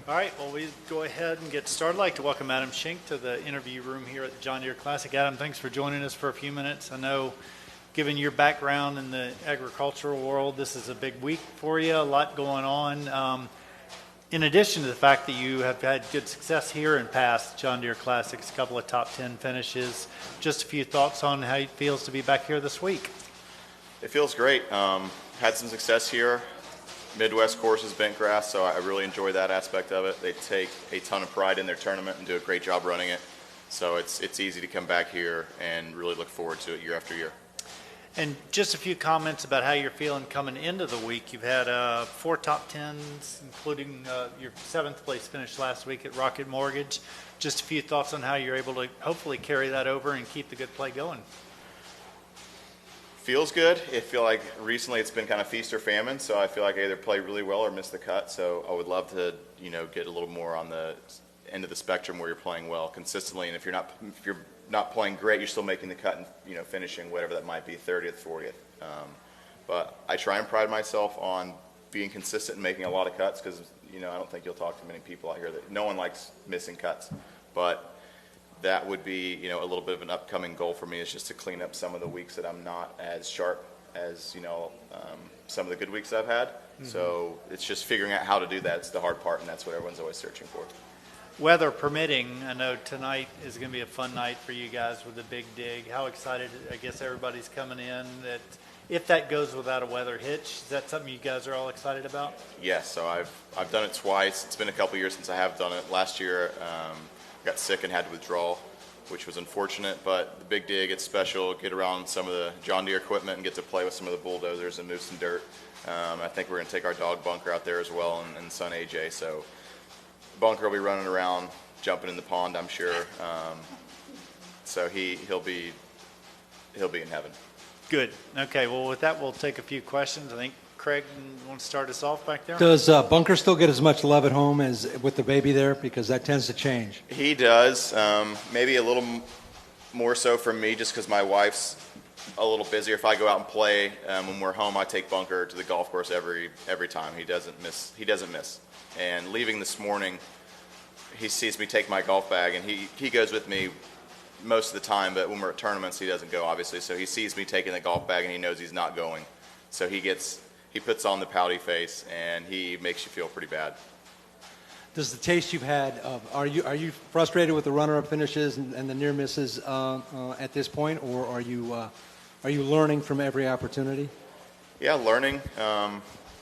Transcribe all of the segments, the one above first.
All right, well, we go ahead and get started. I'd like to welcome Adam Schenk to the interview room here at the John Deere Classic. Adam, thanks for joining us for a few minutes. I know, given your background in the agricultural world, this is a big week for you, a lot going on. In addition to the fact that you have had good success here in past John Deere Classics, a couple of top 10 finishes, just a few thoughts on how it feels to be back here this week. It feels great. Had some success here. Midwest courses, bent grass, so I really enjoy that aspect of it. They take a ton of pride in their tournament and do a great job running it. So it's easy to come back here and really look forward to it year after year. And just a few comments about how you're feeling coming into the week. You've had 4 top 10s, including your 7th place finish last week at Rocket Mortgage. Just a few thoughts on how you're able to hopefully carry that over and keep the good play going. Feels good. I feel like recently it's been kind of feast or famine, so I feel like I either play really well or miss the cut. So I would love to, get a little more on the end of the spectrum where you're playing well consistently. And if you're not playing great, you're still making the cut and finishing whatever that might be, 30th, 40th. But I try and pride myself on being consistent and making a lot of cuts because I don't think you'll talk to many people out here that no one likes missing cuts, but that would be, a little bit of an upcoming goal for me is just to clean up some of the weeks that I'm not as sharp as, some of the good weeks I've had. Mm-hmm. So it's just figuring out how to do that. It's the hard part, and that's what everyone's always searching for. Weather permitting, I know tonight is going to be a fun night for you guys with the big dig. How excited, I guess everybody's coming in that if that goes without a weather hitch, is that something you guys are all excited about? Yes, so I've done it twice. It's been a couple years since I have done it. Last year, got sick and had to withdraw, which was unfortunate, but the big dig, it's special, get around some of the John Deere equipment and get to play with some of the bulldozers and move some dirt. I think we're going to take our dog Bunker out there as well and son AJ, so Bunker will be running around, jumping in the pond, I'm sure. So he'll be in heaven. Good. Okay, well with that we'll take a few questions. I think Craig, you want to start us off back there? Does Bunker still get as much love at home as with the baby there? Because that tends to change. He does. Maybe a little more so for me just because my wife's a little busier. If I go out and play when we're home, I take Bunker to the golf course every time. He doesn't miss. And leaving this morning, he sees me take my golf bag, and he goes with me most of the time, but when we're at tournaments, he doesn't go, obviously. So he sees me taking the golf bag, and he knows he's not going. So he puts on the pouty face, and he makes you feel pretty bad. Does the taste you've had are you frustrated with the runner-up finishes and the near misses at this point, or are you learning from every opportunity? Yeah, learning.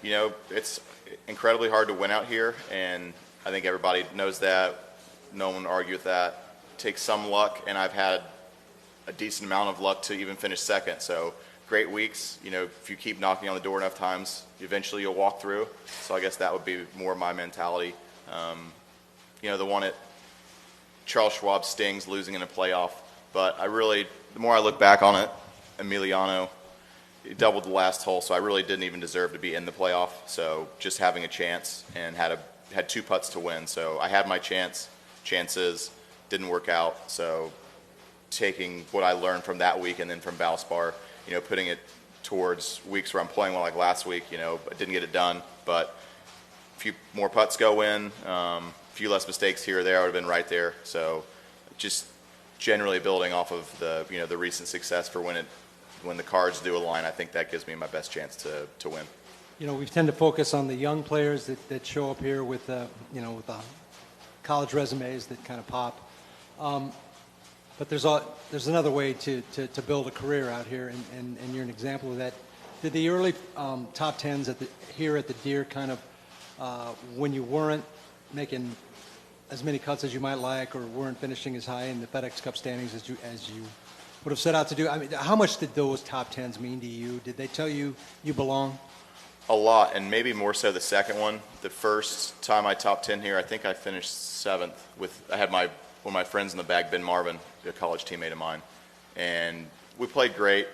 It's incredibly hard to win out here, and I think everybody knows that. No one will argue with that. It takes some luck, and I've had a decent amount of luck to even finish second. So great weeks, if you keep knocking on the door enough times, eventually you'll walk through. So I guess that would be more my mentality. The one at Charles Schwab stings losing in a playoff, but the more I look back on it, Emiliano, he doubled the last hole, so I really didn't even deserve to be in the playoff. So just having a chance and had 2 putts to win. So I had my chances, didn't work out. So taking what I learned from that week and then from Valspar, putting it towards weeks where I'm playing well, like last week, I didn't get it done, but a few more putts go in, a few less mistakes here or there, I would have been right there. So just generally building off of the recent success for when the cards do align, I think that gives me my best chance to win. We tend to focus on the young players that show up here with the college resumes that kind of pop. But there's another way to build a career out here, and you're an example of that. Did the early top 10s here at the Deere kind of, when you weren't making as many cuts as you might like or weren't finishing as high in the FedEx Cup standings as you would have set out to do, I mean, how much did those top 10s mean to you? Did they tell you belong? A lot, and maybe more so the second one. The first time I top 10 here, I think I finished 7th. I had one of my friends in the bag, Ben Marvin, a college teammate of mine, and we played great.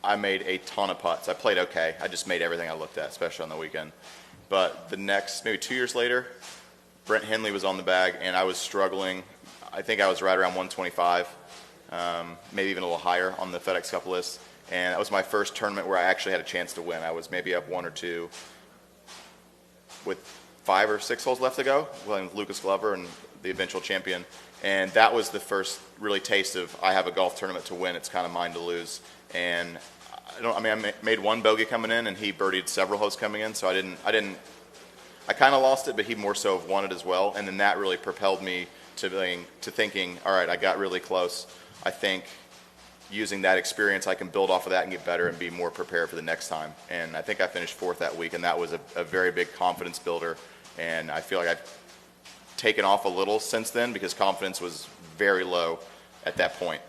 I made a ton of putts. I played okay. I just made everything I looked at, especially on the weekend. But the next, maybe 2 years later, Brent Henley was on the bag, and I was struggling. I think I was right around 125, maybe even a little higher on the FedEx Cup list. And that was my first tournament where I actually had a chance to win. I was maybe up 1 or 2 with 5 or 6 holes left to go, playing with Lucas Glover and the eventual champion. And that was the first really taste of, I have a golf tournament to win, it's kind of mine to lose. And I made one bogey coming in, and he birdied several holes coming in, so I kind of lost it, but he more so won it as well. And then that really propelled me to thinking, all right, I got really close. I think using that experience, I can build off of that and get better and be more prepared for the next time. And I think I finished 4th that week, and that was a very big confidence builder. And I feel like I've taken off a little since then, because confidence was very low at that point.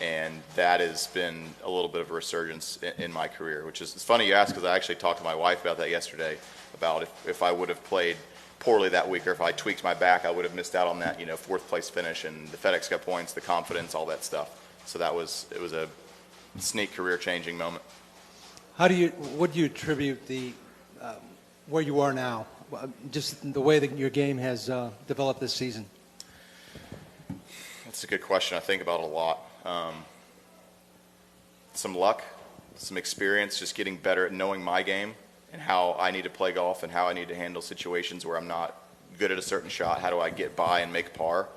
And that has been a little bit of a resurgence in my career, which is, it's funny you ask, because I actually talked to my wife about that yesterday, about if I would have played poorly that week, or if I tweaked my back, I would have missed out on that, 4th place finish and the FedEx Cup points, the confidence, all that stuff. So it was a sneak career changing moment. What do you attribute the where you are now, just the way that your game has developed this season? That's a good question. I think about it a lot. Some luck, some experience, just getting better at knowing my game and how I need to play golf and how I need to handle situations where I'm not good at a certain shot. How do I get by and make par?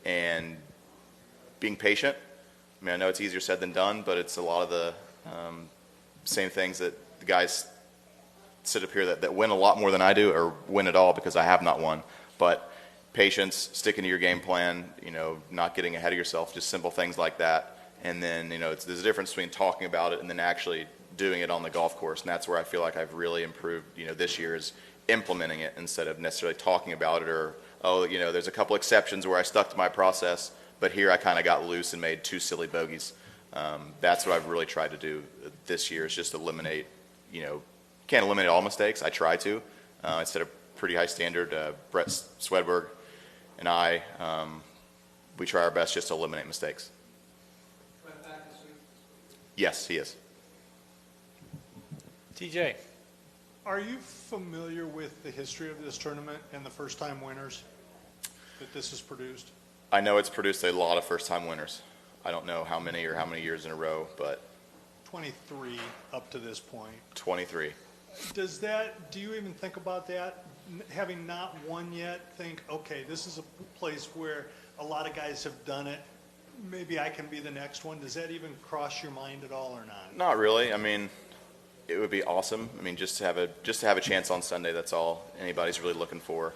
And being patient. I mean, I know it's easier said than done, but it's a lot of the same things that the guys sit up here that win a lot more than I do, or win at all, because I have not won. But patience, sticking to your game plan, not getting ahead of yourself, just simple things like that. And then, there's a difference between talking about it and then actually doing it on the golf course. And that's where I feel like I've really improved, this year, is implementing it instead of necessarily talking about it, or, there's a couple exceptions where I stuck to my process, but here I kind of got loose and made 2 silly bogeys. That's what I've really tried to do this year, is just eliminate, can't eliminate all mistakes. I try to. I set a pretty high standard. Brett Swedberg and I, we try our best just to eliminate mistakes. Yes, he is. TJ. Are you familiar with the history of this tournament and the first-time winners that this has produced? I know it's produced a lot of first-time winners. I don't know how many or how many years in a row, but 23 up to this point. 23. Do you even think about that? Having not won yet, think, okay, this is a place where a lot of guys have done it. Maybe I can be the next one. Does that even cross your mind at all, or not? Not really. I mean, it would be awesome. I mean, just to have a chance on Sunday. That's all anybody's really looking for.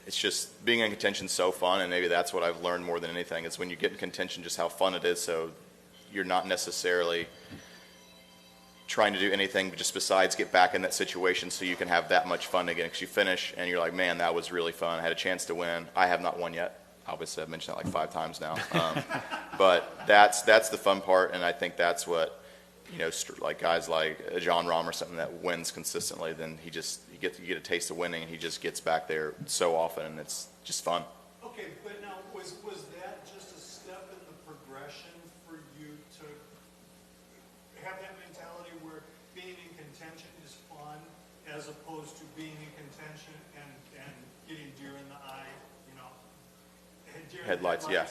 It's just being in contention is so fun, and maybe that's what I've learned more than anything. It's when you get in contention, just how fun it is. So you're not necessarily trying to do anything just besides get back in that situation, so you can have that much fun again. Because you finish and you're like, man, that was really fun. I had a chance to win. I have not won yet. Obviously, I've mentioned that like 5 times now. But that's the fun part, and I think that's what, like guys like John Rahm or something that wins consistently, then you get a taste of winning, and he just gets back there so often, and it's just fun. Okay, but now was that just a step in the progression for you to have that mentality where being in contention is fun, as opposed to being in contention and getting deer in the eye, Headlights, yeah.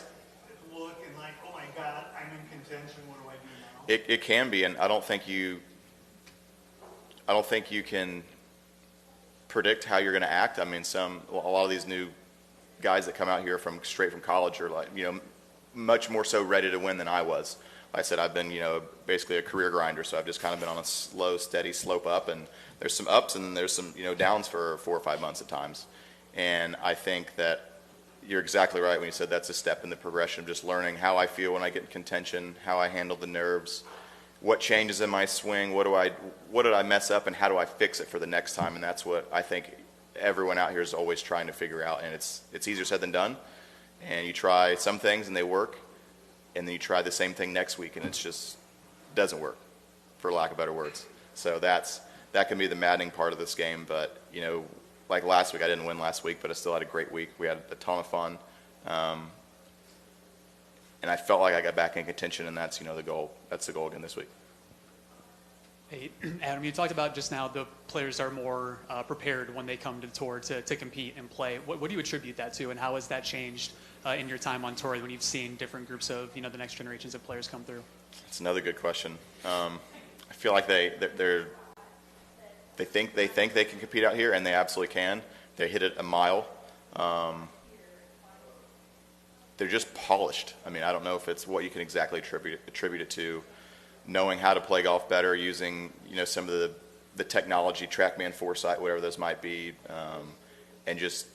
Look and like, oh my God, I'm in contention. What do I do now? It can be, and I don't think you can predict how you're going to act. I mean, a lot of these new guys that come out here straight from college are like, much more so ready to win than I was. Like I said, I've been, basically a career grinder, so I've just kind of been on a slow, steady slope up, and there's some ups and there's some, downs for 4 or 5 months at times. And I think that you're exactly right when you said that's a step in the progression of just learning how I feel when I get in contention, how I handle the nerves, what changes in my swing, what did I mess up, and how do I fix it for the next time. And that's what I think everyone out here is always trying to figure out. And it's easier said than done. And you try some things and they work, and then you try the same thing next week and it just doesn't work, for lack of better words. So that can be the maddening part of this game. But like last week, I didn't win last week, but I still had a great week. We had a ton of fun. And I felt like I got back in contention, and that's, the goal. That's the goal again this week. Hey, Adam, you talked about just now the players are more prepared when they come to the tour to compete and play. What do you attribute that to, and how has that changed in your time on tour when you've seen different groups of, the next generations of players come through? That's another good question. I feel like they think they can compete out here, and they absolutely can. They hit it a mile. They're just polished. I mean, I don't know if it's what you can exactly attribute it to. Knowing how to play golf better, using some of the technology, TrackMan, Foresight, whatever those might be, and just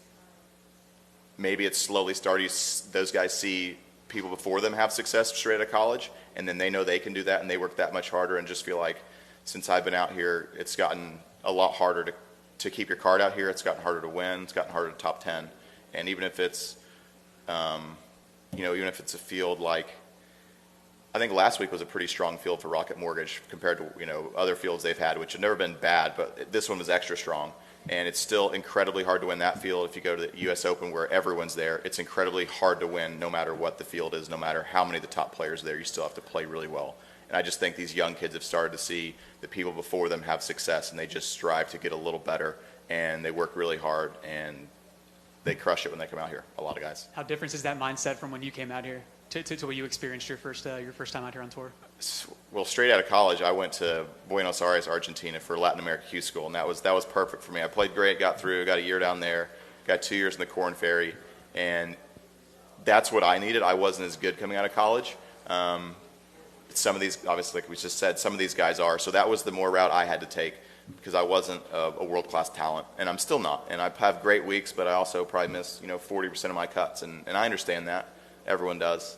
maybe it's slowly starting. Those guys see people before them have success straight out of college, and then they know they can do that, and they work that much harder. And just feel like since I've been out here, it's gotten a lot harder to keep your card out here. It's gotten harder to win. It's gotten harder to top 10. And even if it's even if it's a field like, I think last week was a pretty strong field for Rocket Mortgage compared to other fields they've had, which have never been bad, but this one was extra strong. And it's still incredibly hard to win that field. If you go to the U.S. Open where everyone's there, it's incredibly hard to win no matter what the field is, no matter how many of the top players are there. You still have to play really well. And I just think these young kids have started to see the people before them have success, and they just strive to get a little better, and they work really hard, and they crush it when they come out here, a lot of guys. How different is that mindset from when you came out here to what you experienced your first time out here on tour? Well, straight out of college, I went to Buenos Aires, Argentina for Latin America Q School, and that was perfect for me. I played great, got through, got a year down there, got 2 years in the Corn Ferry, and that's what I needed. I wasn't as good coming out of college. Some of these, obviously, like we just said, some of these guys are. So that was the more route I had to take because I wasn't a world-class talent, and I'm still not. And I have great weeks, but I also probably miss 40% of my cuts, and I understand that. Everyone does.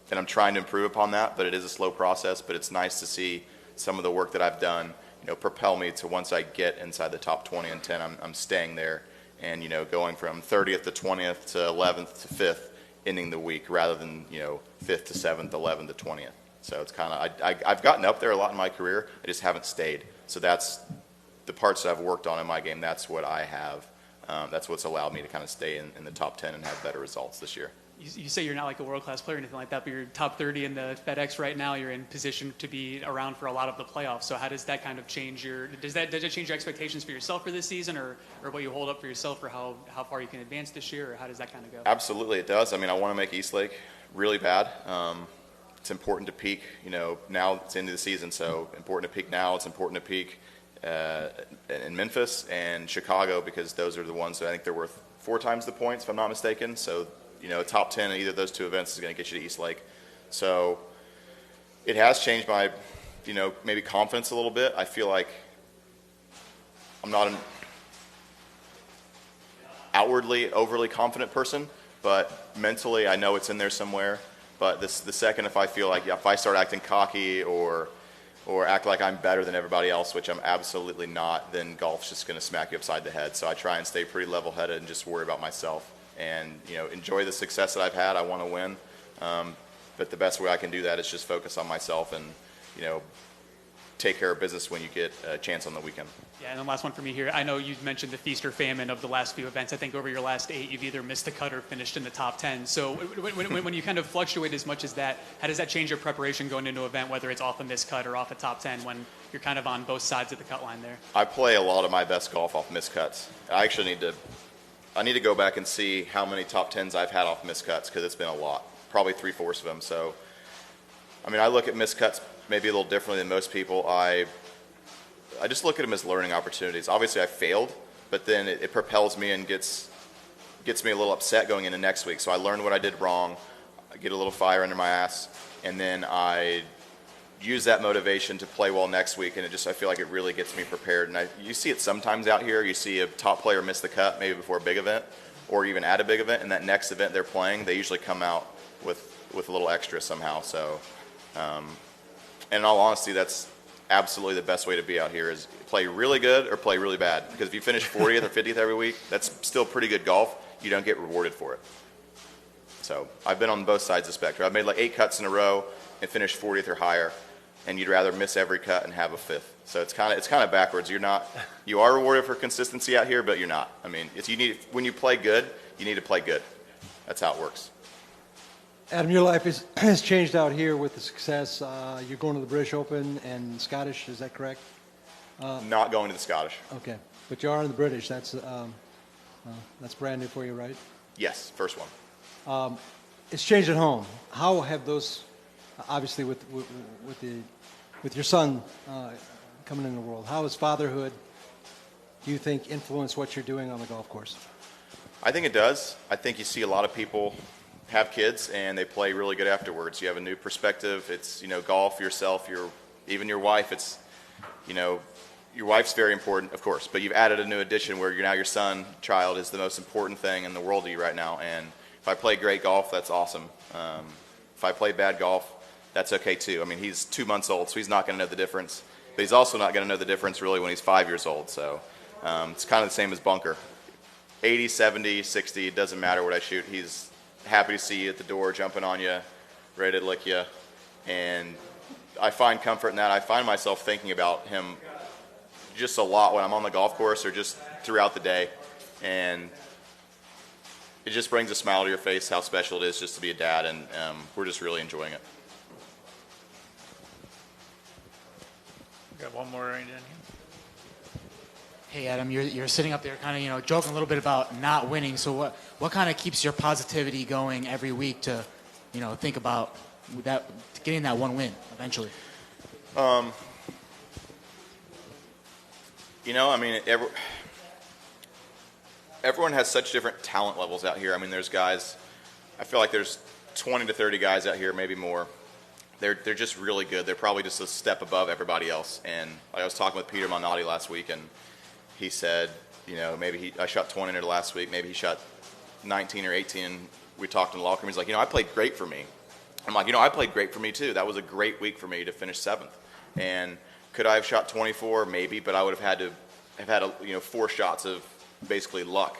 And I'm trying to improve upon that, but it is a slow process. But it's nice to see some of the work that I've done, propel me to once I get inside the top 20 and 10, I'm staying there, and going from 30th to 20th to 11th to 5th, ending the week rather than 5th to 7th, 11th to 20th. So it's kind of I've gotten up there a lot in my career. I just haven't stayed. So that's the parts that I've worked on in my game. That's what I have. That's what's allowed me to kind of stay in the top 10 and have better results this year. You say you're not like a world-class player or anything like that, but you're top 30 in the FedEx right now. You're in position to be around for a lot of the playoffs. So how does that kind of change does it change your expectations for yourself for this season, or what you hold up for yourself for how far you can advance this year, or how does that kind of go? Absolutely, it does. I mean, I want to make Eastlake really bad. It's important to peak. Now it's into the season, so important to peak now. It's important to peak in Memphis and Chicago because those are the ones that I think they're worth 4 times the points, if I'm not mistaken. So a top 10 in either of those 2 events is going to get you to Eastlake. So it has changed my, maybe confidence a little bit. I feel like I'm not an outwardly overly confident person, but mentally I know it's in there somewhere. But the second if I feel like if I start acting cocky or act like I'm better than everybody else, which I'm absolutely not, then golf's just going to smack you upside the head. So I try and stay pretty level-headed and just worry about myself. And enjoy the success that I've had. I want to win, but the best way I can do that is just focus on myself and take care of business when you get a chance on the weekend. Yeah, and the last one for me here. I know you've mentioned the feast or famine of the last few events. I think over your last 8, you've either missed the cut or finished in the top 10. So when you kind of fluctuate as much as that, how does that change your preparation going into an event, whether it's off a missed cut or off a top 10, when you're kind of on both sides of the cut line there? I play a lot of my best golf off missed cuts. I actually need to go back and see how many top 10s I've had off missed cuts because it's been a lot, probably 3/4 of them. So, I mean, I look at missed cuts maybe a little differently than most people. I just look at them as learning opportunities. Obviously, I failed, but then it propels me and gets me a little upset going into next week. So I learned what I did wrong, I get a little fire under my ass, and then I use that motivation to play well next week, and I feel like it really gets me prepared. And you see it sometimes out here. You see a top player miss the cut maybe before a big event or even at a big event, and that next event they're playing, they usually come out with a little extra somehow. So, and in all honesty, that's absolutely the best way to be out here is play really good or play really bad. Because if you finish 40th or 50th every week, that's still pretty good golf. You don't get rewarded for it. So I've been on both sides of the spectrum. I've made like 8 cuts in a row and finished 40th or higher. And you'd rather miss every cut and have a 5th. So it's kind of backwards. You are rewarded for consistency out here, but you're not. I mean, when you play good, you need to play good. That's how it works. Adam, your life has changed out here with the success. You're going to the British Open and Scottish, is that correct? Not going to the Scottish. Okay, but you are in the British. That's brand new for you, right? Yes, first one. It's changed at home. How have those, obviously with your son coming into the world, how has fatherhood do you think influence what you're doing on the golf course? I think it does. I think you see a lot of people have kids and they play really good afterwards. You have a new perspective. It's, you know, golf, yourself, even your wife. It's, you know, your wife's very important, of course, but you've added a new addition where now your child is the most important thing in the world to you right now. And if I play great golf, that's awesome. If I play bad golf, that's okay too. I mean, he's 2 months old, so he's not going to know the difference. But he's also not going to know the difference really when he's 5 years old. So it's kind of the same as bunker. 80, 70, 60, it doesn't matter what I shoot. He's happy to see you at the door, jumping on you, ready to lick you. And I find comfort in that. I find myself thinking about him just a lot when I'm on the golf course or just throughout the day. And it just brings a smile to your face how special it is just to be a dad, and we're just really enjoying it. Got one more right in here. Hey Adam, you're sitting up there kind of joking a little bit about not winning. So what kind of keeps your positivity going every week to think about that, getting that one win eventually? I mean, everyone has such different talent levels out here. I mean, there's guys, I feel like there's 20 to 30 guys out here, maybe more. They're just really good. They're probably just a step above everybody else. And I was talking with Peter Malnati last week, and he said, maybe I shot 20 in it last week. Maybe he shot 19 or 18. And we talked in the locker room. He's like, I played great for me. I'm like, I played great for me too. That was a great week for me to finish 7th. And could I have shot 24? Maybe, but I would have had to have had 4 shots of basically luck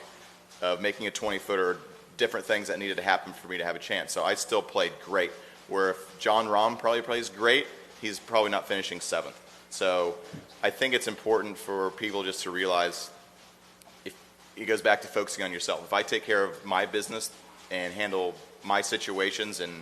of making a 20-footer, different things that needed to happen for me to have a chance. So I still played great. Where if John Rahm probably plays great, he's probably not finishing 7th. So I think it's important for people just to realize, if it goes back to focusing on yourself. If I take care of my business and handle my situations and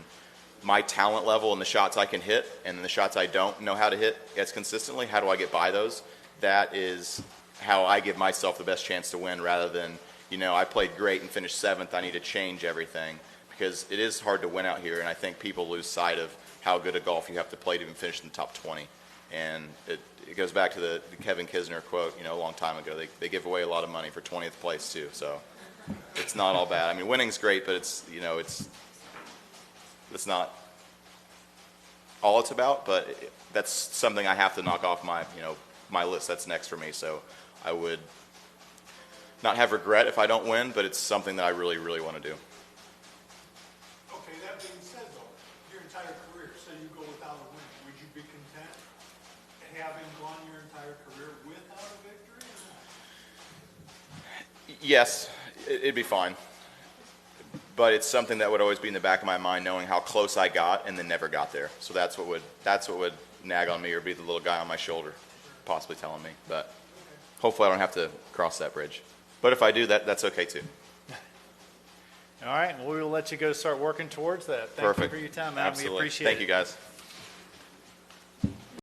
my talent level and the shots I can hit and the shots I don't know how to hit as consistently, how do I get by those? That is how I give myself the best chance to win, rather than, I played great and finished 7th, I need to change everything. Because it is hard to win out here, and I think people lose sight of how good a golf you have to play to even finish in the top 20. And it goes back to the Kevin Kisner quote, a long time ago. They give away a lot of money for 20th place too, so it's not all bad. I mean, winning's great, but it's not all it's about. But that's something I have to knock off my list. That's next for me. So I would not have regret if I don't win, but it's something that I really, really want to do. Okay, that being said, though, your entire career, say you go without a win, would you be content having gone your entire career without a victory? Yes, it'd be fine. But it's something that would always be in the back of my mind, knowing how close I got and then never got there. So that's what would nag on me, or be the little guy on my shoulder possibly telling me. But hopefully I don't have to cross that bridge. But if I do, that's okay too. All right, well, we will let you go start working towards that. Thank Perfect. you for your time, Adam. Absolutely. We appreciate it. Thank you, guys.